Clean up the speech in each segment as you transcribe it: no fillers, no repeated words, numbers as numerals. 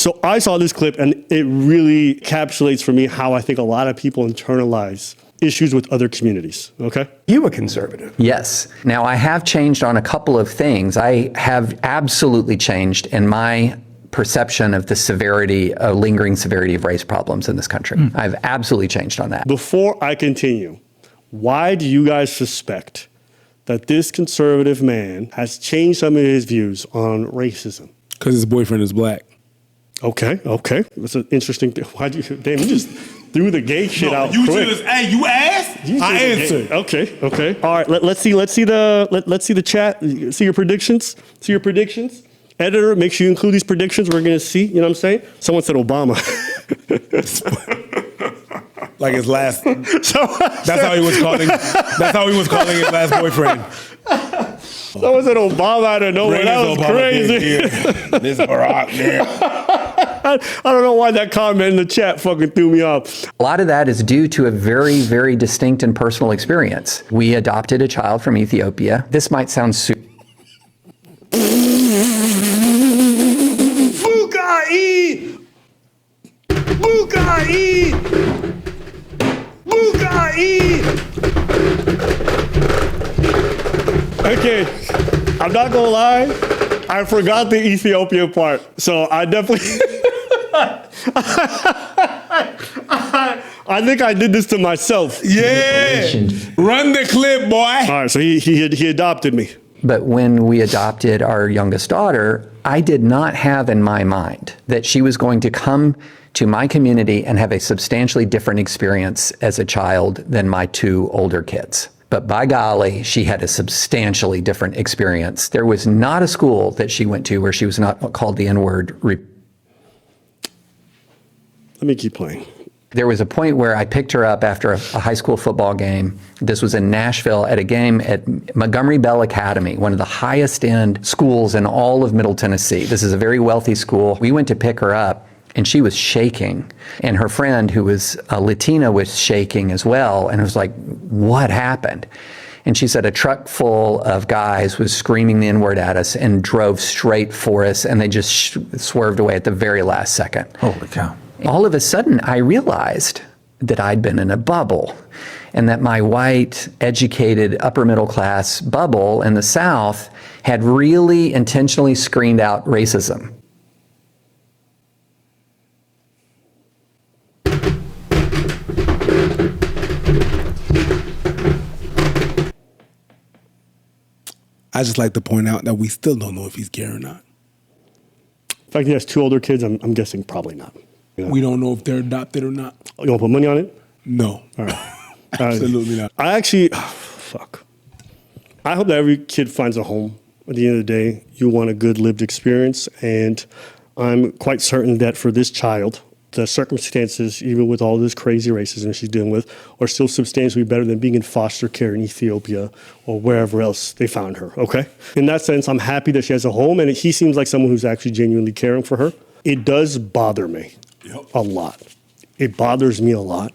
So I saw this clip and it really encapsulates for me how I think a lot of people internalize issues with other communities, okay? You a conservative? Yes. Now, I have changed on a couple of things. I have absolutely changed in my perception of the severity, lingering severity of race problems in this country. I've absolutely changed on that. Before I continue, why do you guys suspect that this conservative man has changed some of his views on racism? Because his boyfriend is black. Okay. That's an interesting thing. Why'd you, damn, you just threw the gay shit out You quick. just, hey, you asked, I answered. Okay. All right, let's see the chat. See your predictions. Editor, make sure you include these predictions. We're gonna see. You know what I'm saying? Someone said Obama. Like his last. That's how he was calling. That's how he was calling his last boyfriend. Someone said Obama out of nowhere. That was crazy. This Barack man. I don't know why that comment in the chat fucking threw me off. A lot of that is due to a very, very distinct and personal experience. We adopted a child from Ethiopia. This might sound super. Bukai! Bukai! Bukai! Okay, I'm not gonna lie, I forgot the Ethiopian part, so I definitely, I think I did this to myself. Yeah, run the clip, boy. All right, so he adopted me. But when we adopted our youngest daughter, I did not have in my mind that she was going to come to my community and have a substantially different experience as a child than my two older kids. But by golly, she had a substantially different experience. There was not a school that she went to where she was not called the N-word. Let me keep playing. There was a point where I picked her up after a high school football game. This was in Nashville at a game at Montgomery Bell Academy, one of the highest end schools in all of Middle Tennessee. This is a very wealthy school. We went to pick her up and she was shaking. And her friend, who was a Latina, was shaking as well. And it was like, what happened? And she said a truck full of guys was screaming the N-word at us and drove straight for us. And they just swerved away at the very last second. Holy cow. All of a sudden, I realized that I'd been in a bubble and that my white, educated, upper middle class bubble in the South had really intentionally screened out racism. I just like to point out that we still don't know if he's gay or not. In fact, he has two older kids. I'm guessing probably not. You know? We don't know if they're adopted or not. You want to put money on it? No. All right. Absolutely not. I actually, fuck. I hope that every kid finds a home. At the end of the day, you want a good lived experience. And I'm quite certain that for this child, the circumstances, even with all this crazy racism she's dealing with, are still substantially better than being in foster care in Ethiopia or wherever else they found her, okay? In that sense, I'm happy that she has a home, and he seems like someone who's actually genuinely caring for her. It does bother me a lot. It bothers me a lot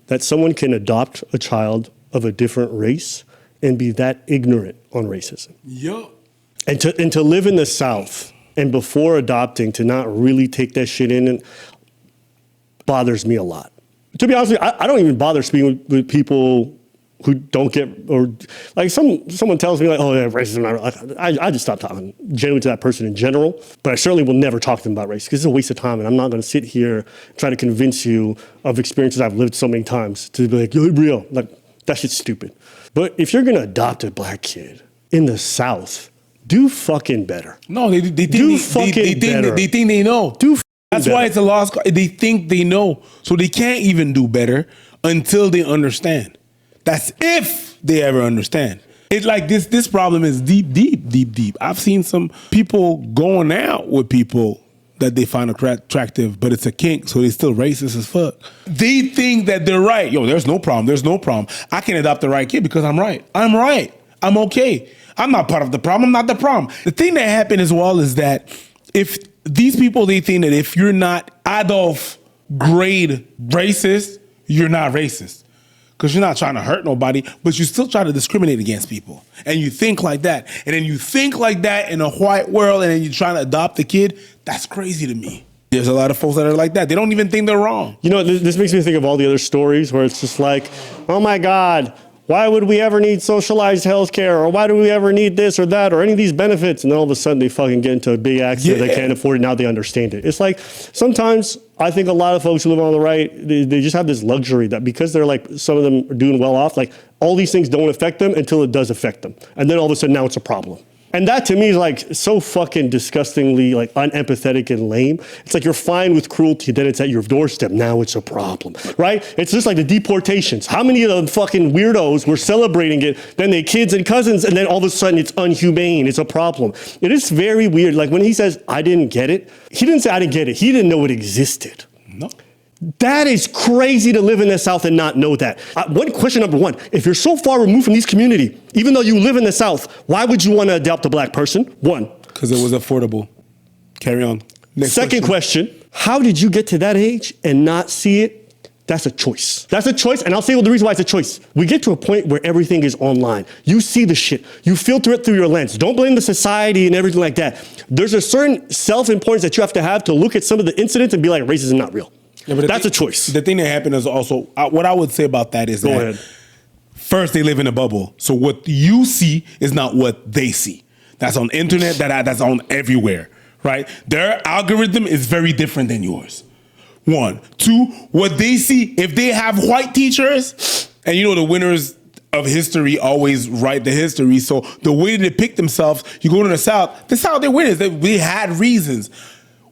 that someone can adopt a child of a different race and be that ignorant on racism. Yup. And to live in the South and before adopting to not really take that shit in and bothers me a lot. To be honest with you, I don't even bother speaking with people who don't get, or like someone tells me like, oh yeah, racism, I just stop talking genuinely to that person in general, but I certainly will never talk to them about race because it's a waste of time and I'm not gonna sit here and try to convince you of experiences I've lived so many times to be like, yo, real, like that shit's stupid. But if you're gonna adopt a black kid in the South, do fucking better. No, they think they know. That's why it's a lost cause. They think they know. So they can't even do better until they understand. That's if they ever understand. It's like this problem is deep. I've seen some people going out with people that they find attractive, but it's a kink, so they're still racist as fuck. They think that they're right. Yo, there's no problem. I can adopt the right kid because I'm right. I'm okay. I'm not part of the problem. I'm not the problem. The thing that happened as well is that if these people, they think that if you're not Adolf grade racist, you're not racist. Because you're not trying to hurt nobody, but you still try to discriminate against people. And you think like that. And then you think like that in a white world and then you're trying to adopt a kid. That's crazy to me. There's a lot of folks that are like that. They don't even think they're wrong. You know, this makes me think of all the other stories where it's just like, oh my God, why would we ever need socialized healthcare? Or why do we ever need this or that or any of these benefits? And then all of a sudden they fucking get into a big accident. They can't afford it. Now they understand it. It's like sometimes I think a lot of folks who live on the right, they just have this luxury that because they're like, some of them are doing well off, like all these things don't affect them until it does affect them. And then all of a sudden now it's a problem. And that to me is like so fucking disgustingly like unempathetic and lame. It's like you're fine with cruelty, then it's at your doorstep. Now it's a problem, right? It's just like the deportations. How many of the fucking weirdos were celebrating it, then they kids and cousins, and then all of a sudden it's unhumane, it's a problem. It is very weird. Like when he says, I didn't get it, he didn't say I didn't get it. He didn't know it existed. No. That is crazy to live in the South and not know that. Question number one, if you're so far removed from this community, even though you live in the South, why would you want to adopt a black person? One. Because it was affordable. Carry on. Next Second question, how did you get to that age and not see it? That's a choice. That's a choice, and I'll say the reason why it's a choice. We get to a point where everything is online. You see the shit. You filter it through your lens. Don't blame the society and everything like that. There's a certain self-importance that you have to look at some of the incidents and be like, racism is not real. Yeah, that's a choice. The thing that happened is also, what I would say about that is that first they live in a bubble. So what you see is not what they see. That's on the internet, that's on everywhere, right? Their algorithm is very different than yours. One. Two, what they see, if they have white teachers, and you know the winners of history always write the history, so the way they depict themselves, you go to the South, that's how they win. They had reasons.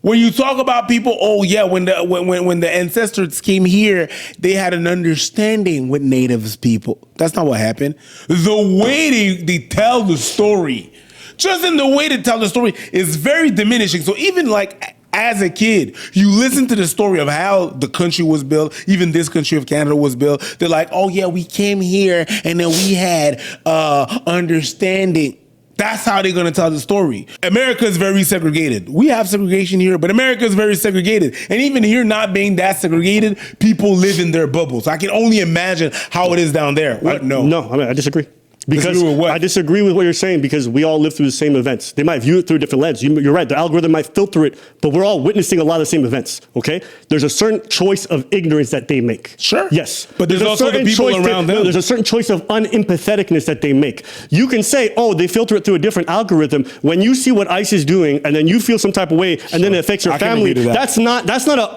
When you talk about people, oh yeah, when the ancestors came here, they had an understanding with natives people. That's not what happened. The way they tell the story, just in the way they tell the story is very diminishing. So even like as a kid, you listen to the story of how the country was built, even this country of Canada was built. They're like, oh yeah, we came here and then we had understanding. That's how they're going to tell the story. America is very segregated. We have segregation here, but America is very segregated. And even here not being that segregated, people live in their bubbles. I can only imagine how it is down there. No, I disagree. Because I disagree with what you're saying because we all live through the same events. They might view it through a different lens. You're right. The algorithm might filter it, but we're all witnessing a lot of the same events. Okay? There's a certain choice of ignorance that they make. Sure. Yes. But there's also the people around them. There's a certain choice of unempatheticness that they make. You can say, oh, they filter it through a different algorithm. When you see what ICE is doing and then you feel some type of way and then it affects your family, that's not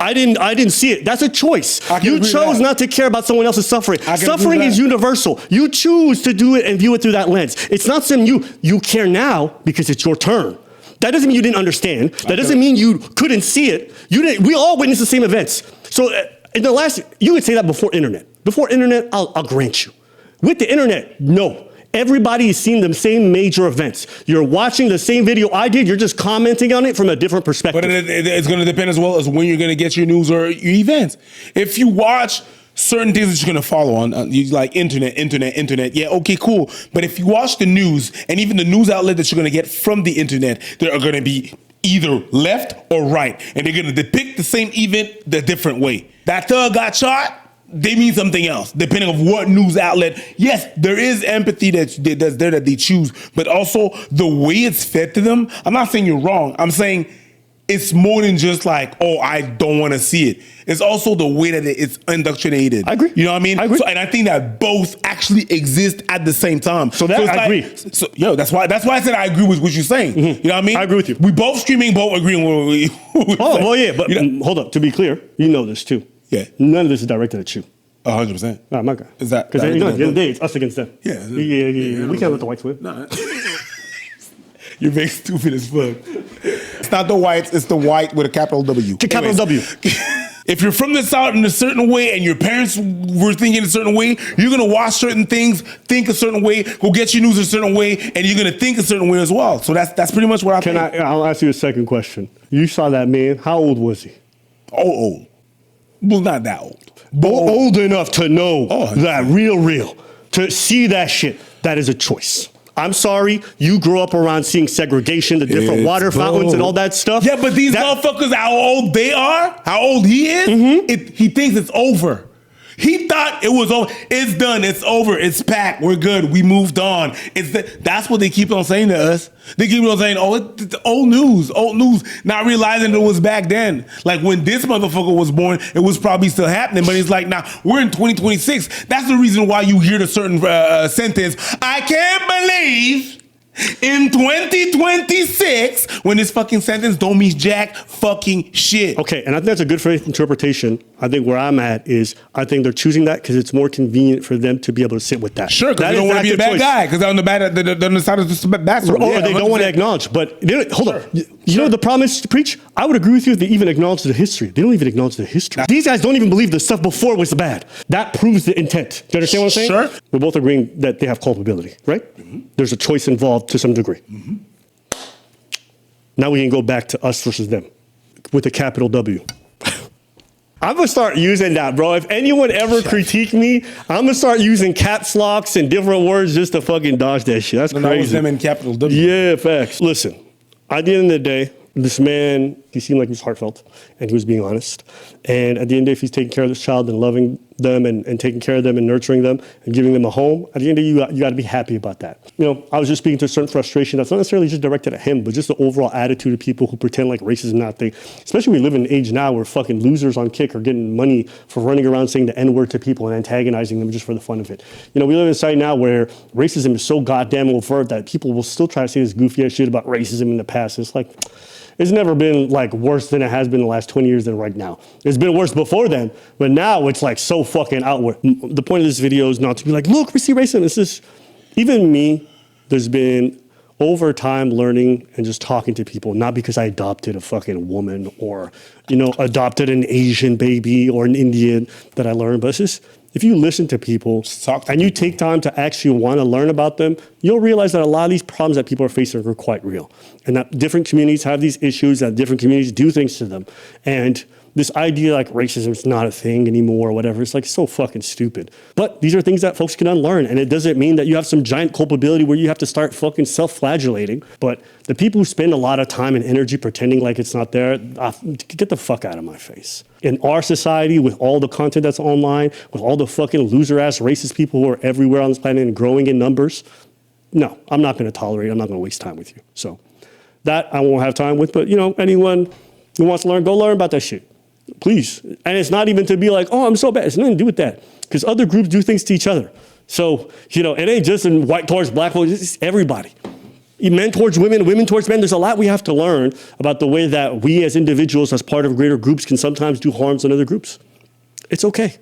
I didn't see it. That's a choice. You chose not to care about someone else's suffering. Suffering is universal. You choose to do it and view it through that lens. It's not something you care now because it's your turn. That doesn't mean you didn't understand. That doesn't mean you couldn't see it. We all witnessed the same events. So in the last, you would say that before internet. Before internet, I'll grant you. With the internet, no. Everybody is seeing the same major events. You're watching the same video I did. You're just commenting on it from a different perspective. But it's going to depend as well as when you're going to get your news or your events. If you watch certain things that you're going to follow on, you like internet. Yeah, okay, cool. But if you watch the news and even the news outlet that you're going to get from the internet, they are going to be either left or right. And they're going to depict the same event the different way. That thug got shot, they mean something else, depending on what news outlet. Yes, there is empathy that's there that they choose, but also the way it's fed to them. I'm not saying you're wrong. I'm saying it's more than just like, oh, I don't want to see it. It's also the way that it's indoctrinated. I agree. You know what I mean? I agree. So, and I think that both actually exist at the same time. I agree. That's why I said I agree with what you're saying. Mm-hmm. You know what I mean? I agree with you. We both streaming, both agreeing with what we're saying. Well, yeah, but hold up. To be clear, you know this too. Yeah. None of this is directed at you. 100%. Oh, my God. Is that? Because at the end of the day, it's us against them. Yeah. We can't let the whites win. Nah. You're very stupid as fuck. It's not the whites, it's the white with a capital W. Capital W. If you're from the South in a certain way and your parents were thinking a certain way, you're going to watch certain things, think a certain way, go get your news a certain way, and you're going to think a certain way as well. So that's pretty much what I think. I'll ask you a second question. You saw that man. How old was he? Old. Well, not that old. Old enough to know that real. To see that shit. That is a choice. I'm sorry, you grew up around seeing segregation, the different water fountains and all that stuff. Yeah, but motherfuckers, how old they are, how old he is, he thinks it's over. He thought it was over. It's done. It's over. It's packed. We're good. We moved on. That's what they keep on saying to us. They keep on saying, oh, it's old news, not realizing it was back then. Like when this motherfucker was born, it was probably still happening. But it's like, now we're in 2026. That's the reason why you hear the certain sentence, I can't believe in 2026 when this fucking sentence don't mean jack fucking shit. Okay, and I think that's a good faith interpretation. I think where I'm at is I think they're choosing that because it's more convenient for them to be able to sit with that. Sure, because they don't want to be a bad guy because they're on the side of the bad. Or they don't want to acknowledge. But hold on. You know what the problem is to preach? I would agree with you if they even acknowledge the history. They don't even acknowledge the history. These guys don't even believe the stuff before was bad. That proves the intent. Do you understand what I'm saying? Sure. We're both agreeing that they have culpability, right? Mm-hmm. There's a choice involved to some degree. Mm-hmm. Now we can go back to us versus them with a capital W. I'm going to start using that, bro. If anyone ever critique me, I'm going to start using caps locks and different words just to fucking dodge that shit. That's crazy. That was them in capital W. Yeah, facts. Listen, at the end of the day, this man, he seemed like he was heartfelt and he was being honest. And at the end of the day, if he's taking care of this child and loving them and taking care of them and nurturing them and giving them a home, at the end of the day, you got to be happy about that. You know, I was just speaking to a certain frustration that's not necessarily just directed at him, but just the overall attitude of people who pretend like racism is not a thing. Especially we live in an age now where fucking losers on Kick are getting money for running around saying the N-word to people and antagonizing them just for the fun of it. You know, we live in a society now where racism is so goddamn overt that people will still try to say this goofy ass shit about racism in the past. It's like, it's never been like worse than it has been the last 20 years than right now. It's been worse before then, but now it's like so fucking outward. The point of this video is not to be like, look, we see racism. It's just, even me, there's been over time learning and just talking to people, not because I adopted a fucking woman or, you know, adopted an Asian baby or an Indian that I learned, but it's just, if you listen to people and you take time to actually want to learn about them, you'll realize that a lot of these problems that people are facing are quite real. And that different communities have these issues, that different communities do things to them. And this idea like racism is not a thing anymore or whatever, it's like so fucking stupid. But these are things that folks can unlearn. And it doesn't mean that you have some giant culpability where you have to start fucking self-flagellating. But the people who spend a lot of time and energy pretending like it's not there, get the fuck out of my face. In our society, with all the content that's online, with all the fucking loser-ass racist people who are everywhere on this planet and growing in numbers, no, I'm not going to tolerate it. I'm not going to waste time with you. So that I won't have time with. But, you know, anyone who wants to learn, go learn about that shit. Please. And it's not even to be like, oh, I'm so bad. It's nothing to do with that. Because other groups do things to each other. So, you know, it ain't just in white towards black, it's everybody. Men towards women, women towards men. There's a lot we have to learn about the way that we as individuals, as part of greater groups, can sometimes do harms in other groups. It's okay.